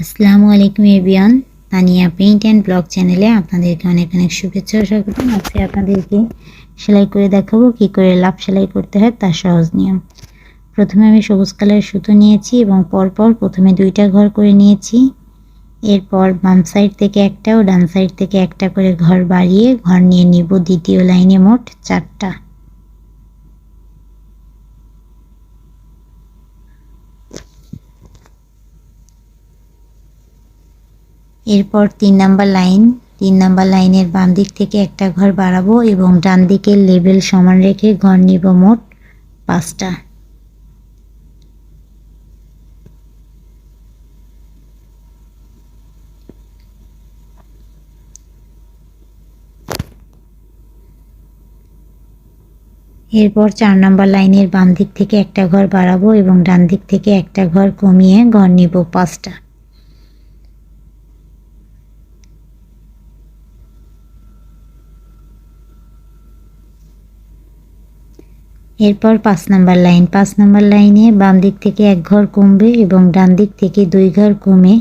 আসসালামু আলাইকুম everyone, Tania paint and blog চ্যানেলে আপনাদেরকে অনেক অনেক শুভেচ্ছা ও স্বাগতম। আজকে আপনাদেরকে সেলাই করে দেখাবো কী করে লাভ সেলাই করতে হয় তার সহজ নিয়ম। প্রথমে আমি সবুজ কালারের সুতো নিয়েছি এবং পরপর প্রথমে 2টা ঘর করে নিয়েছি। এরপর বাম সাইড থেকে একটা ও ডান সাইড থেকে একটা করে ঘর বাড়িয়ে ঘর নিয়ে নিব দ্বিতীয় লাইনে মোট 4টা। এরপর 3 নাম্বার লাইনের বাম দিক থেকে একটা ঘর বাড়াবো এবং ডান দিকের লেভেল সমান রেখে ঘর নিব মোট 5টা। এরপর 4 নাম্বার লাইনের বাম দিক থেকে একটা ঘর বাড়াবো এবং ডান দিক থেকে একটা ঘর কমিয়ে ঘর নিব 5টা। এরপর 5 নাম্বার লাইনে বাম দিক থেকে এক ঘর কমবে এবং ডান দিক থেকে 2 ঘর কমে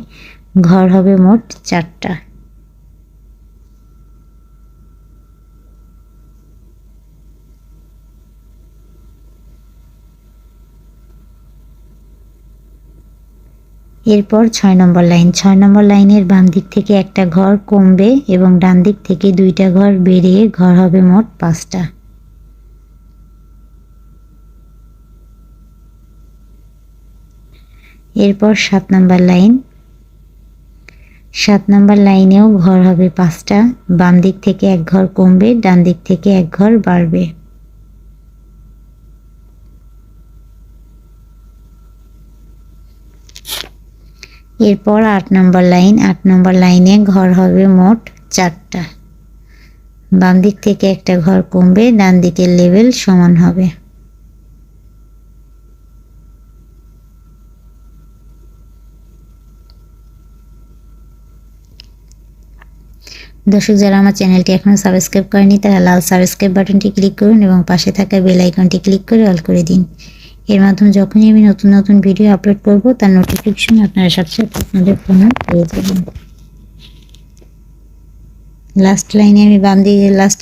ঘর হবে মোট 4টা। এরপর 6 নম্বর লাইনের বাম দিক থেকে একটা ঘর কমবে এবং ডান দিক থেকে 2টা ঘর বেরিয়ে ঘর হবে মোট 5টা। এরপর 7 নাম্বার লাইনেও ঘর হবে 5টা। বাম দিক থেকে এক ঘর কমবে, ডান দিক থেকে এক ঘর বাড়বে। এরপর 8 নম্বর লাইনে ঘর হবে মোট 4টা। বাম দিক থেকে একটা ঘর কমবে, ডান দিকের লেভেল সমান হবে। দর্শক, যারা আমার চ্যানেলটি এখনো সাবস্ক্রাইব করেনি তারা লাল সাবস্ক্রাইব বাটনটি ক্লিক করুন এবং পাশে থাকা বেল আইকনটি ক্লিক করে অল করে দিন। এর মাধ্যমে যখনই আমি নতুন নতুন ভিডিও আপলোড করব তার নোটিফিকেশন আপনারা সাথে সাথে আপনাদের ফোনে পেয়ে যাবেন। লাস্ট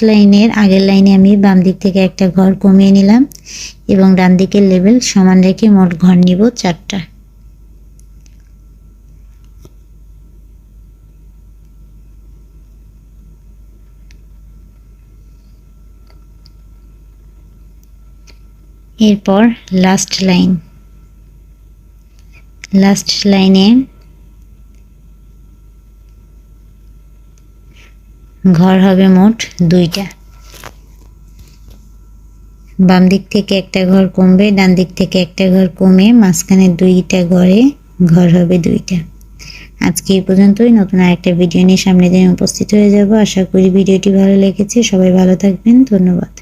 লাইনের আগের লাইনে আমি বাম দিক থেকে একটা ঘর কমিয়ে নিলাম এবং ডান দিকের লেভেল সমান রেখে মোট ঘর নিব 4টা। এরপর লাস্ট লাইনে ঘর হবে মোট 2টা। বাম দিক থেকে একটা ঘর কমবে, ডান দিক থেকে একটা ঘর কমে মাঝখানে 2টা ঘরে ঘর হবে 2টা। আজকে এই পর্যন্তই। নতুন আরেকটা ভিডিও নিয়ে সামনের দিন উপস্থিত হয়ে যাব। আশা করি ভিডিওটি ভালো লেগেছে। সবাই ভালো থাকবেন। ধন্যবাদ।